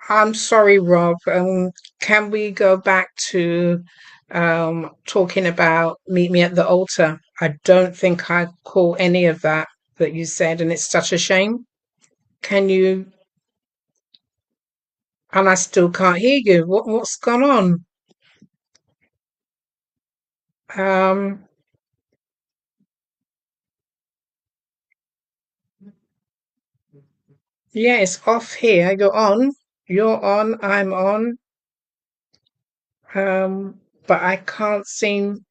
I'm sorry, Rob. Can we go back to talking about Meet Me at the Altar? I don't think I caught any of that you said, and it's such a shame. Can you? And I still can't hear you. What's gone on? Um, yeah, it's off here. You're on. You're on. I'm on. But I can't seem.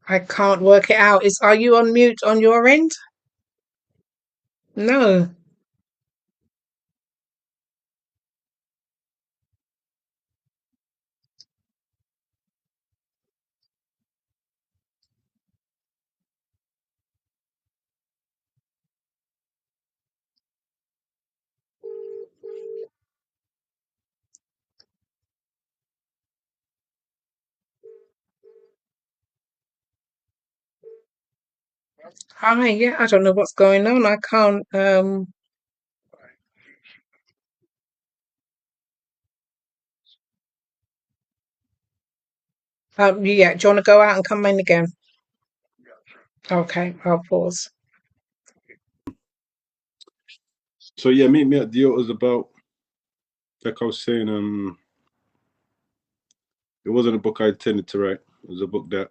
I can't work it out. Are you on mute on your end? No. Hi, yeah, I don't know what's going on. I can't. Yeah, do you want to go out and come in again? Okay, I'll pause. So yeah, Meet Me at the Altar was about, like I was saying, it wasn't a book I intended to write. It was a book that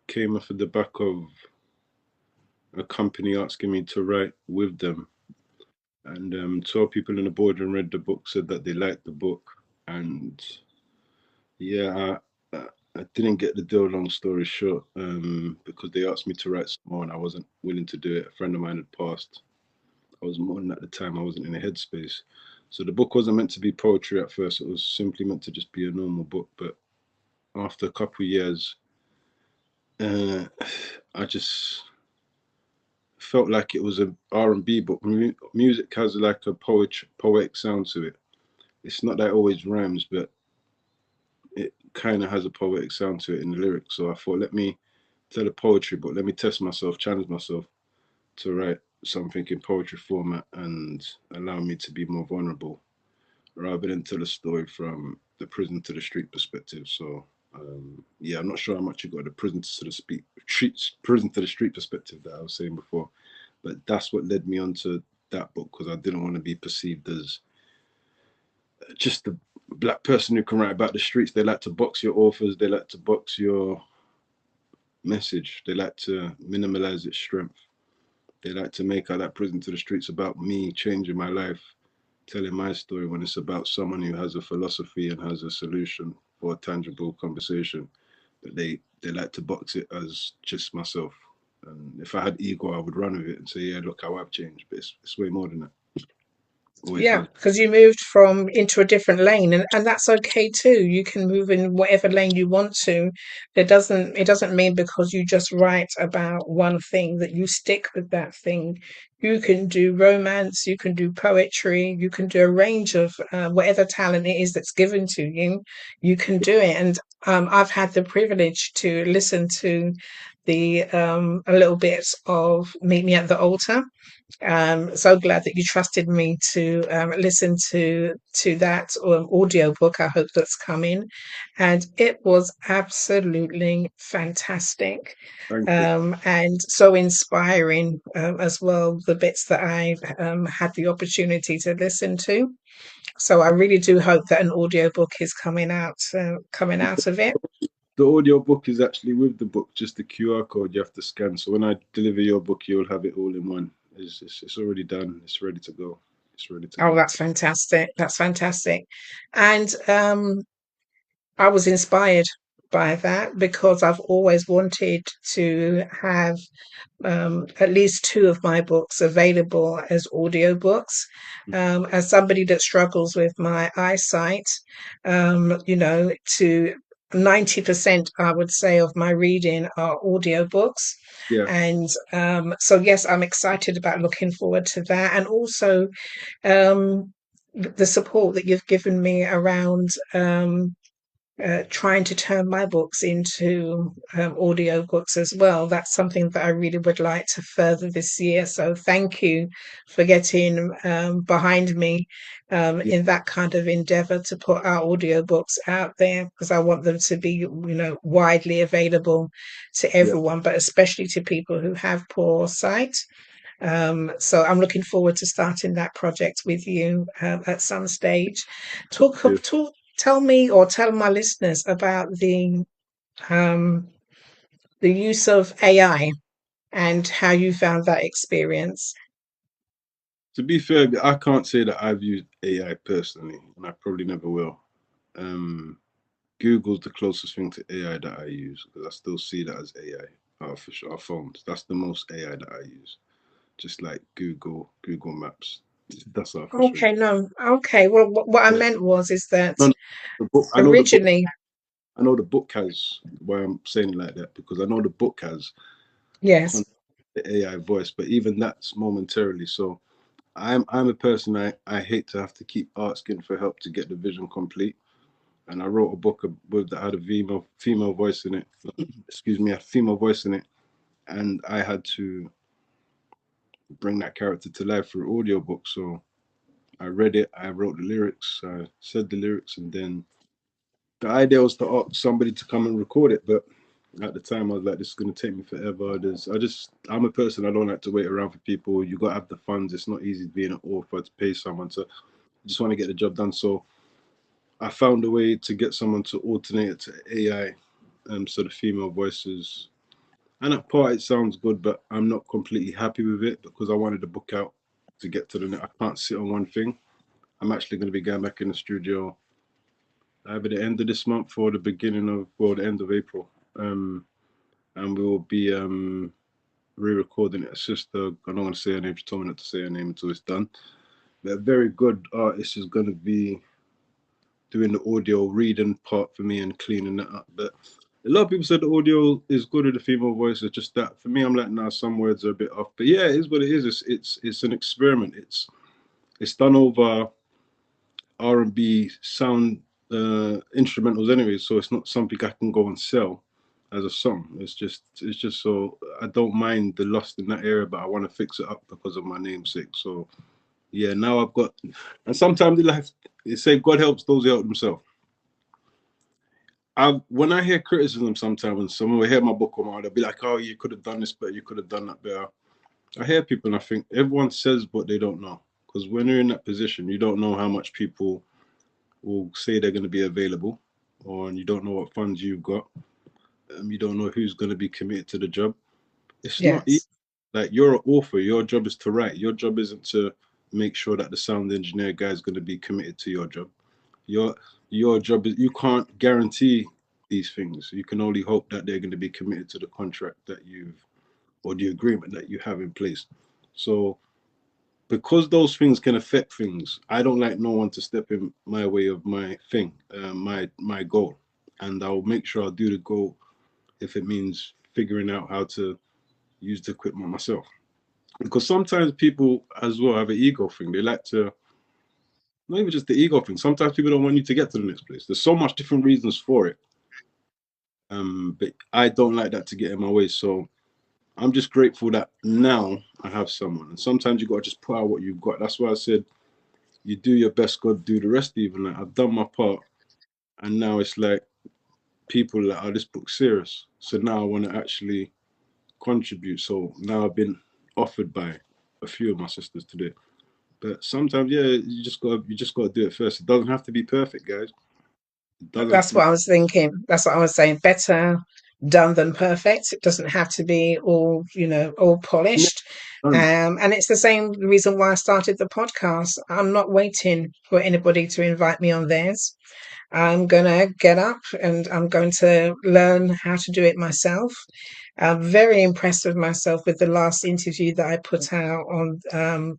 came off of the back of a company asking me to write with them. And 12 people in the boardroom read the book, said that they liked the book. And yeah, I didn't get the deal, long story short, because they asked me to write some more and I wasn't willing to do it. A friend of mine had passed. I was mourning at the time, I wasn't in a headspace. So the book wasn't meant to be poetry at first, it was simply meant to just be a normal book. But after a couple of years, uh, I just felt like it was a R&B book. Music has like a poetic sound to it. It's not that it always rhymes, but it kind of has a poetic sound to it in the lyrics. So I thought, let me tell a poetry book. Let me test myself, challenge myself to write something in poetry format and allow me to be more vulnerable rather than tell a story from the prison to the street perspective. So yeah, I'm not sure how much you got the prison to the street perspective that I was saying before, but that's what led me onto that book because I didn't want to be perceived as just a black person who can write about the streets. They like to box your authors. They like to box your message. They like to minimalize its strength. They like to make out that prison to the streets about me changing my life, telling my story when it's about someone who has a philosophy and has a solution for a tangible conversation. But they like to box it as just myself. And if I had ego, I would run with it and say, yeah, look how I've changed. But it's way more than that. Always Yeah, has. because you moved from into a different lane, and that's okay too. You can move in whatever lane you want to. It doesn't mean because you just write about one thing that you stick with that thing. You can do romance, you can do poetry, you can do a range of whatever talent it is that's given to you. You can do it, and I've had the privilege to listen to the a little bit of Meet Me at the Altar. So glad that you trusted me to listen to that audio book. I hope that's coming, and it was absolutely fantastic Thank you. and so inspiring as well. The bits that I've had the opportunity to listen to. So I really do hope that an audio book is coming out of it. The audio book is actually with the book, just the QR code you have to scan. So when I deliver your book, you'll have it all in one. It's already done. It's ready to go. It's ready to Oh, go. that's fantastic! That's fantastic, and I was inspired by that because I've always wanted to have at least two of my books available as audiobooks. As somebody that struggles with my eyesight, to 90%, I would say, of my reading are audiobooks. Yeah. And so, yes, I'm excited about looking forward to that. And also the support that you've given me around. trying to turn my books into audio books as well. That's something that I really would like to further this year. So thank you for getting behind me Yeah, in that kind of endeavor to put our audiobooks out there, because I want them to be, widely available to yeah, everyone, but especially to people who have poor sight. So I'm looking forward to starting that project with you at some stage. yeah. Tell me or tell my listeners about um, the use of AI and how you found that experience. To be fair, I can't say that I've used AI personally, and I probably never will. Um, Google's the closest thing to AI that I use because I still see that as AI, artificial, our phones. That's the most AI that I use. Just like Google Maps. That's artificial. Okay, no, okay. Well, what I But meant was is that no, no, the book. I know the book. originally, I know the book has. Why I'm saying it like that because I know the book has yes, the AI voice, but even that's momentarily. So I'm a person I hate to have to keep asking for help to get the vision complete. And I wrote a book with that had a female voice in it. Excuse me, a female voice in it, and I had to bring that character to life through audiobook. So I read it, I wrote the lyrics, I said the lyrics, and then the idea was to ask somebody to come and record it. But at the time, I was like, this is going to take me forever. I'm a person, I don't like to wait around for people. You got to have the funds. It's not easy being an author to pay someone. So I just want to get the job done. So I found a way to get someone to alternate it to AI. So the female voices. And at part, it sounds good, but I'm not completely happy with it because I wanted the book out to get to the net. I can't sit on one thing. I'm actually going to be going back in the studio either the end of this month or the end of April. Um, and we will be re-recording it. A sister, I don't want to say her name. She told me not to say her name until it's done. But a very good artist is going to be doing the audio reading part for me and cleaning that up. But a lot of people said the audio is good with the female voice. It's just that for me, I'm like, nah, some words are a bit off. But yeah, it is what it is. It's an experiment. It's done over R&B sound instrumentals anyway, so it's not something I can go and sell as a song. It's just so I don't mind the loss in that area, but I want to fix it up because of my namesake. So yeah, now I've got, and sometimes in life they say God helps those who help themselves. When I hear criticism sometimes when someone will hear my book come out, they'll be like, "Oh, you could have done this better, you could have done that better." I hear people and I think everyone says what they don't know. Because when you're in that position, you don't know how much people will say they're going to be available, or you don't know what funds you've got. You don't know who's going to be committed to the job. It's not easy. yes, Like you're an author, your job is to write. Your job isn't to make sure that the sound engineer guy is going to be committed to your job. Your your job is you can't guarantee these things. You can only hope that they're going to be committed to the contract that you've or the agreement that you have in place. So because those things can affect things, I don't like no one to step in my way of my thing, my goal, and I'll make sure I'll do the goal if it means figuring out how to use the equipment myself. Because sometimes people as well have an ego thing. They like to not even just the ego thing. Sometimes people don't want you to get to the next place. There's so much different reasons for it. But I don't like that to get in my way. So I'm just grateful that now I have someone. And sometimes you gotta just put out what you've got. That's why I said you do your best, God do the rest. Even like I've done my part, and now it's like people that are this book serious. So now I want to actually contribute. So now I've been offered by a few of my sisters to do it. But sometimes, yeah, you just gotta do it first. It doesn't have to be perfect, guys. It doesn't have that's to be what I was thinking. That's what I was saying. Better done than perfect. It doesn't have to be all, all polished. done. And it's the same reason why I started the podcast. I'm not waiting for anybody to invite me on theirs. I'm going to get up and I'm going to learn how to do it myself. I'm very impressed with myself with the last interview that I put out on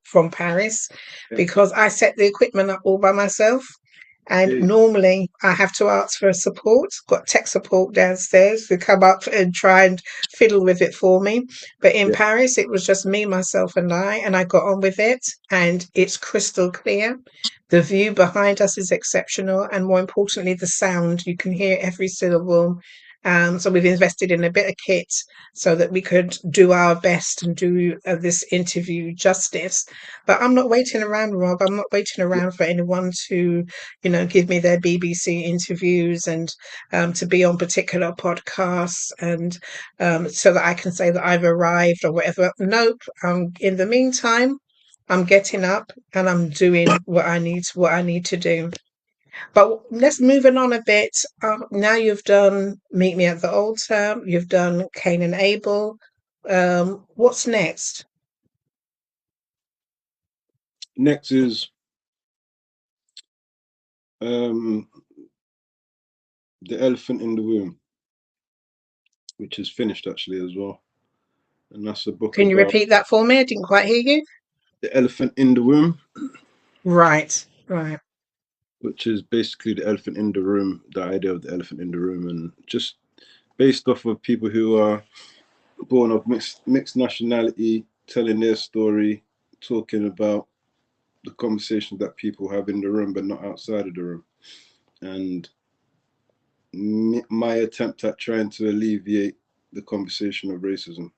from Paris Yeah, because I set the equipment up all by myself. And Hey, normally I have to ask for support, got tech support downstairs to come up and try and fiddle with it for me. But in yeah, Paris, it was just me, myself, and I got on with it. And it's crystal clear. The view behind us is exceptional. And more importantly, the sound, you can hear every syllable. So we've invested in a bit of kit so that we could do our best and do this interview justice. But I'm not waiting around, Rob. I'm not waiting yeah, around for anyone to give me their BBC interviews and to be on particular podcasts and so that I can say that I've arrived or whatever. Nope. In the meantime, I'm getting up and I'm doing what I need to do. But let's move it on a bit. Now you've done Meet Me at the Altar. You've done Cain and Abel. What's next? next is um, The Elephant in the Room, which is finished actually as well. And that's a book Can you about repeat that for me? I didn't quite hear you. the elephant in the room, Right, right. which is basically the elephant in the room, the idea of the elephant in the room, and just based off of people who are born of mixed nationality, telling their story, talking about the conversations that people have in the room but not outside of the room. And my attempt at trying to alleviate the conversation of racism.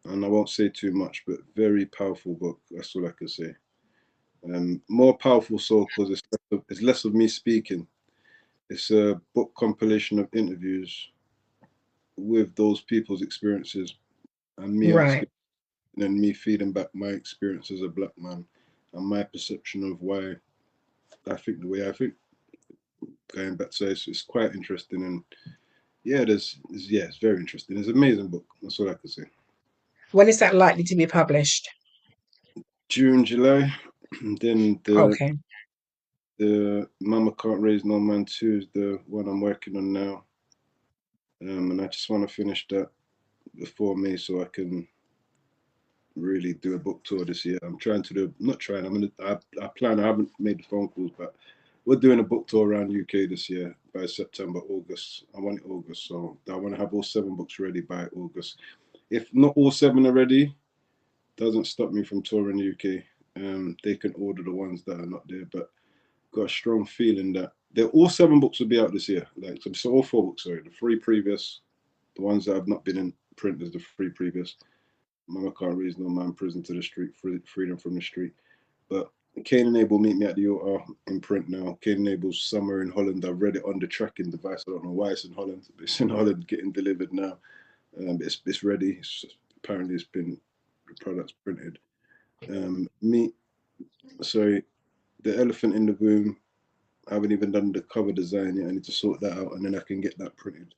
And I won't say too much, but very powerful book. That's all I can say. More powerful so because it's less of me speaking. It's a book compilation of interviews with those people's experiences and me asking Right. and me feeding back my experience as a black man and my perception of why I think the way I think. Going back to it's quite interesting and yeah, yeah, it's very interesting. It's an amazing book. That's all I can say. When is that likely to be published? June, July. And then Okay. the Mama Can't Raise No Man 2 is the one I'm working on now. And I just want to finish that before May so I can really do a book tour this year. I'm trying to do, not trying, I plan, I haven't made the phone calls, but we're doing a book tour around UK this year by September, August. I want it August, so I want to have all 7 books ready by August. If not all 7 are ready, doesn't stop me from touring the UK. They can order the ones that are not there, but got a strong feeling that they're all 7 books will be out this year. Like so all 4 books, sorry, the 3 previous, the ones that have not been in print is the 3 previous. Mama Can't Raise No Man, Prison to the Street, Freedom from the Street. But Cain and Abel Meet Me at the Altar in print now. Cain and Abel's Summer in Holland. I've read it on the tracking device. I don't know why it's in Holland. It's in Holland getting delivered now. It's ready. Apparently it's been the product's printed. Me, sorry, The Elephant in the Room. I haven't even done the cover design yet. I need to sort that out and then I can get that printed.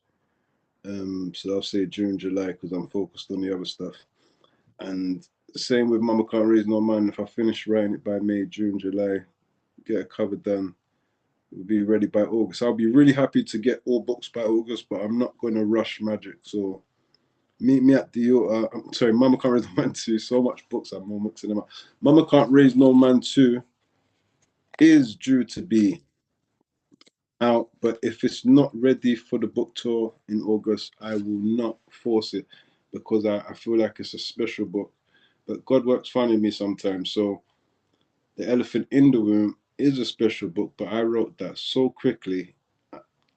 So I'll say June, July because I'm focused on the other stuff. And same with Mama Can't Raise No Man. If I finish writing it by May, June, July, get a cover done, it'll be ready by August. I'll be really happy to get all books by August, but I'm not going to rush magic. So meet me at the I'm sorry, Mama Can't Raise No Man 2. So much books, I'm all mixing them up. Mama Can't Raise No Man 2 is due to be out, but if it's not ready for the book tour in August, I will not force it because I feel like it's a special book. But God works funny in me sometimes. So The Elephant in the Room is a special book, but I wrote that so quickly.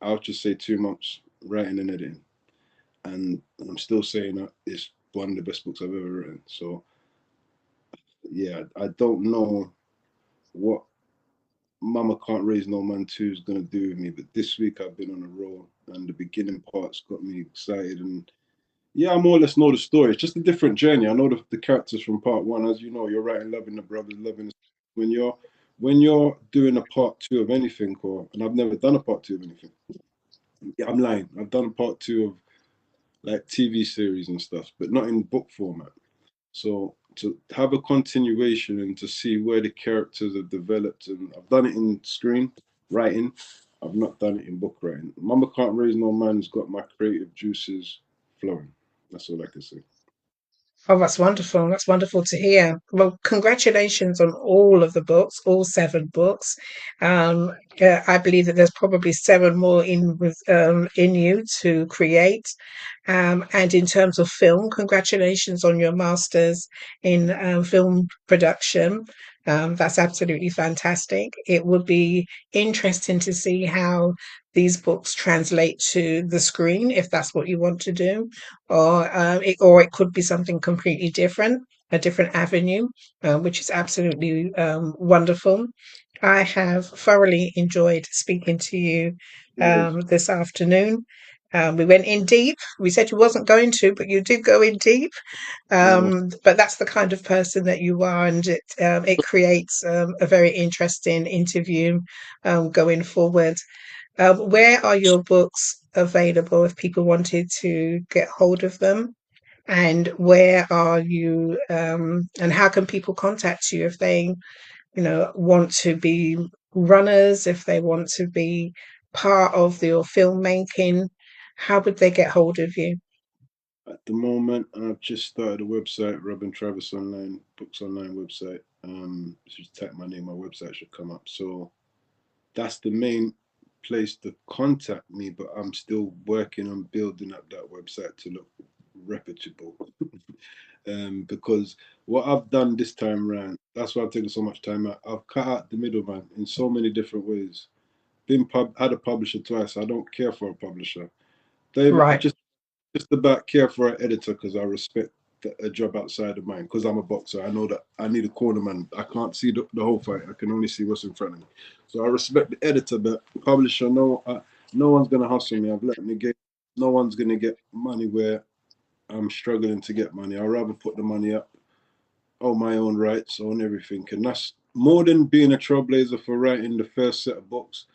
I'll just say 2 months writing and editing, and I'm still saying that it's one of the best books I've ever written. So yeah, I don't know what Mama Can't Raise No Man 2 is gonna do with me, but this week I've been on a roll, and the beginning parts got me excited. And yeah, I more or less know the story. It's just a different journey. I know the characters from part one. As you know, you're writing Loving the Brothers, Loving the when you're doing a part two of anything, or and I've never done a part two of anything. Yeah, I'm lying. I've done a part two of like TV series and stuff, but not in book format. So to have a continuation and to see where the characters have developed, and I've done it in screen writing. I've not done it in book writing. Mama Can't Raise No Man's got my creative juices flowing. That's all I can say. Oh, that's wonderful. That's wonderful to hear. Well, congratulations on all of the books, all seven books. I believe that there's probably seven more in you to create. And in terms of film, congratulations on your masters in film production. That's absolutely fantastic. It would be interesting to see how these books translate to the screen, if that's what you want to do, or it could be something completely different, a different avenue, which is absolutely wonderful. I have thoroughly enjoyed speaking to you Always. this afternoon. We went in deep. We said you wasn't going to, but you did go in deep. Yeah, no, But that's the kind of person that you are, and it creates a very interesting interview going forward. Where are your books available if people wanted to get hold of them? And where are you, and how can people contact you if they, want to be runners, if they want to be part of your filmmaking? How would they get hold of you? at the moment, I've just started a website, Robyn Travis online books online website. Just type my name, my website should come up. So that's the main place to contact me. But I'm still working on building up that website to look reputable. Because what I've done this time around, that's why I've taken so much time out. I've cut out the middleman in so many different ways. Had a publisher twice. I don't care for a publisher. David, Right. just about care for an editor because I respect a job outside of mine. Because I'm a boxer, I know that I need a cornerman. I can't see the whole fight. I can only see what's in front of me. So I respect the editor, but publisher, no, no one's gonna hustle me. I've let me get. No one's gonna get money where I'm struggling to get money. I'd rather put the money up on my own rights, on everything. And that's more than being a trailblazer for writing the first set of books.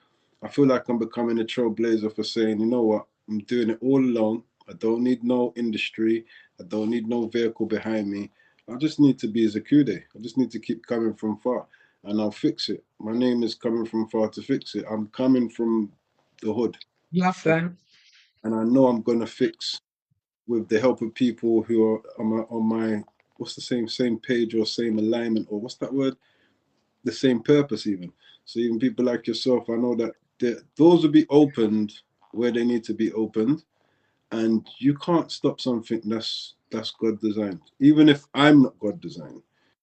I feel like I'm becoming a trailblazer for saying, you know what, I'm doing it all alone. I don't need no industry. I don't need no vehicle behind me. I just need to be Zakude. I just need to keep coming from far and I'll fix it. My name is coming from far to fix it. I'm coming from the hood Love and, that. I know I'm going to fix with the help of people who are on my what's the same page or same alignment or what's that word, the same purpose even. So even people like yourself, I know that those will be opened where they need to be opened, and you can't stop something that's God designed. Even if I'm not God designed,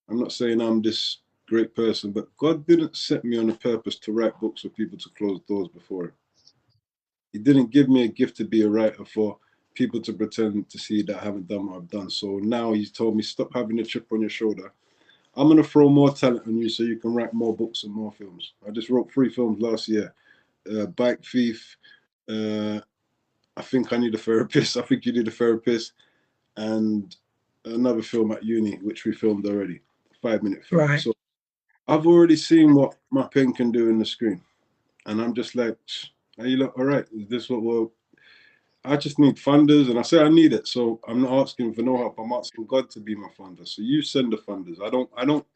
I'm not saying I'm this great person, but God didn't set me on a purpose to write books for people to close doors before. He didn't give me a gift to be a writer for people to pretend to see that I haven't done what I've done. So now he's told me, stop having a chip on your shoulder. I'm going to throw more talent on you so you can write more books and more films. I just wrote 3 films last year. Bike Thief. Uh, I think I need a therapist. I think you need a therapist. And another film at uni, which we filmed already. 5 minute film. Right. So I've already seen what my pen can do in the screen. And I'm just like, are you look all right? Is this what we're I just need funders, and I say I need it. So I'm not asking for no help. I'm asking God to be my funder. So you send the funders.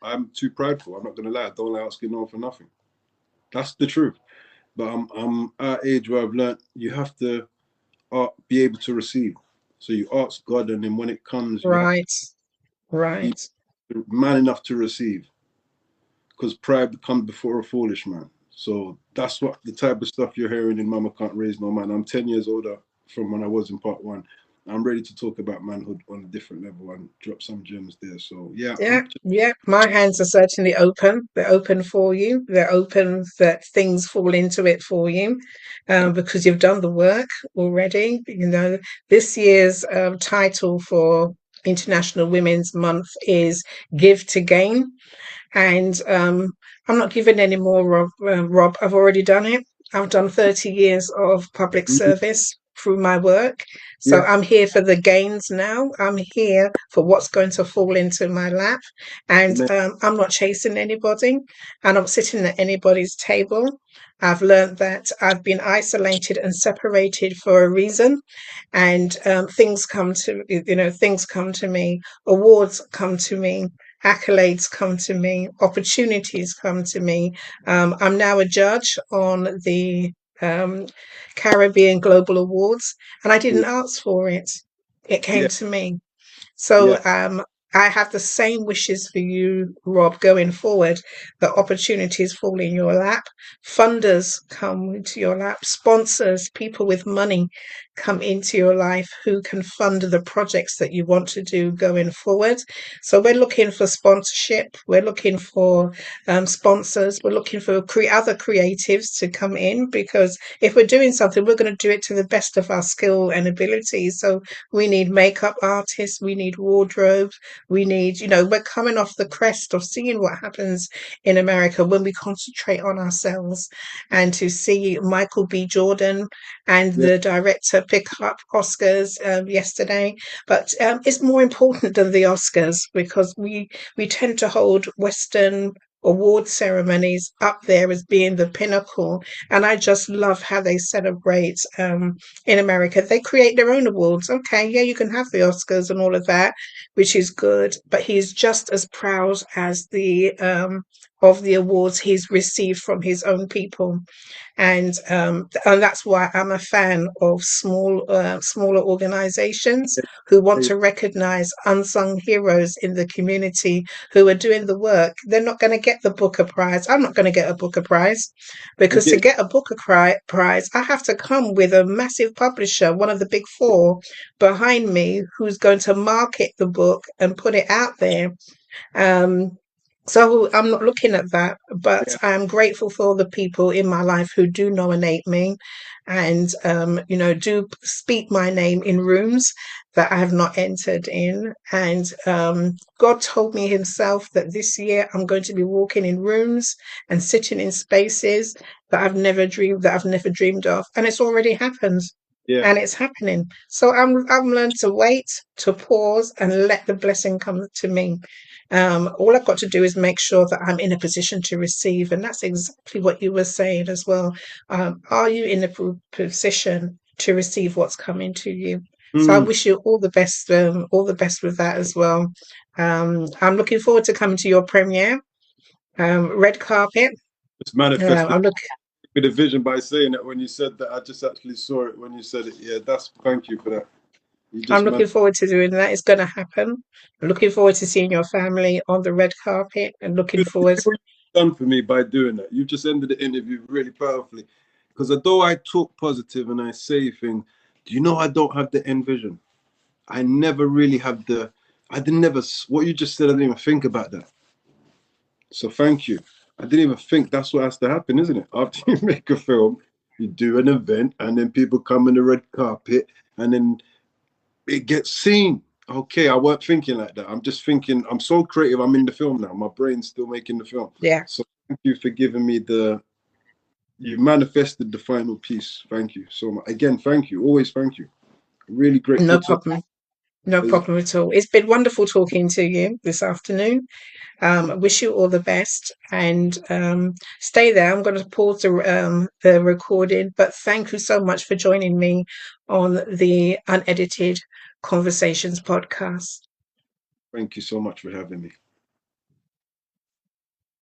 I'm too prideful. I'm not gonna lie. I don't like asking no for nothing. That's the truth. But I'm at an age where I've learned you have to be able to receive. So you ask God, and then when it comes, you have to Right. be Right. man enough to receive. Because pride comes before a foolish man. So that's what the type of stuff you're hearing in Mama Can't Raise No Man. I'm 10 years older from when I was in part one. I'm ready to talk about manhood on a different level and drop some gems there. So yeah, Yeah, yeah. My hands are certainly open. They're open for you. They're open that things fall into it for you, because you've done the work already. This year's title for International Women's Month is Give to Gain. And I'm not giving any more, Rob. I've already done it. I've done 30 years of public service through my work. So yeah, I'm here for the gains now. I'm here for what's going to fall into my lap. And amen. I'm not chasing anybody. And I'm sitting at anybody's table. I've learned that I've been isolated and separated for a reason. And things come to me, awards come to me, accolades come to me, opportunities come to me. I'm now a judge on the um, Caribbean Global Awards, and I didn't ask for it. It came Yeah, to me. So Yeah. I have the same wishes for you, Rob, going forward. The opportunities fall in your lap, funders come into your lap, sponsors, people with money come into your life who can fund the projects that you want to do going forward. So we're looking for sponsorship, we're looking for sponsors, we're looking for other creatives to come in, because if we're doing something, we're going to do it to the best of our skill and ability. So we need makeup artists, we need wardrobes, we need, we're coming off the crest of seeing what happens in America when we concentrate on ourselves, and to see Michael B. Jordan and Yeah. the director pick up Oscars yesterday. But it's more important than the Oscars, because we tend to hold Western award ceremonies up there as being the pinnacle. And I just love how they celebrate in America. They create their own awards. Okay, yeah, you can have the Oscars and all of that, which is good, but he's just as proud as the of the awards he's received from his own people. And that's why I'm a fan of smaller organizations who want Yeah. to recognize unsung heroes in the community who are doing the work. They're not going to get the Booker Prize. I'm not going to get a Booker Prize, You because to get, get a Booker Prize, I have to come with a massive publisher, one of the big four, behind me, who's going to market the book and put it out there. Um, so I'm not looking at that, but yeah. I'm grateful for all the people in my life who do nominate me, and do speak my name in rooms that I have not entered in. And God told me Himself that this year I'm going to be walking in rooms and sitting in spaces that I've never dreamed of, and it's already happened. Yeah. And it's happening. So I've learned to wait, to pause, and let the blessing come to me. All I've got to do is make sure that I'm in a position to receive. And that's exactly what you were saying as well. Are you in a position to receive what's coming to you? So I Mm. wish you all the best with that as well. I'm looking forward to coming to your premiere, red carpet. It's manifested I'm look, with a vision by saying that when you said that. I just actually saw it when you said it. Yeah, that's thank you for that. You I'm just man. looking forward to doing that. It's going to happen. I'm looking forward to seeing your family on the red carpet, and looking forward. What you've done for me by doing that. You've just ended the interview really powerfully. Because although I talk positive and I say things, do you know I don't have the end vision? I never really have the. I didn't never. What you just said, I didn't even think about that. So thank you. I didn't even think that's what has to happen, isn't it? After you make a film, you do an event, and then people come in the red carpet, and then it gets seen. Okay, I weren't thinking like that. I'm just thinking, I'm so creative. I'm in the film now. My brain's still making the film. Yeah, So thank you for giving me you manifested the final piece. Thank you so much. Again, thank you. Always thank you. Really grateful no to. problem. No problem at all. It's been wonderful talking to you this afternoon. I wish you all the best, and stay there. I'm going to pause the recording, but thank you so much for joining me on the Unedited Conversations podcast. Thank you so much for having me.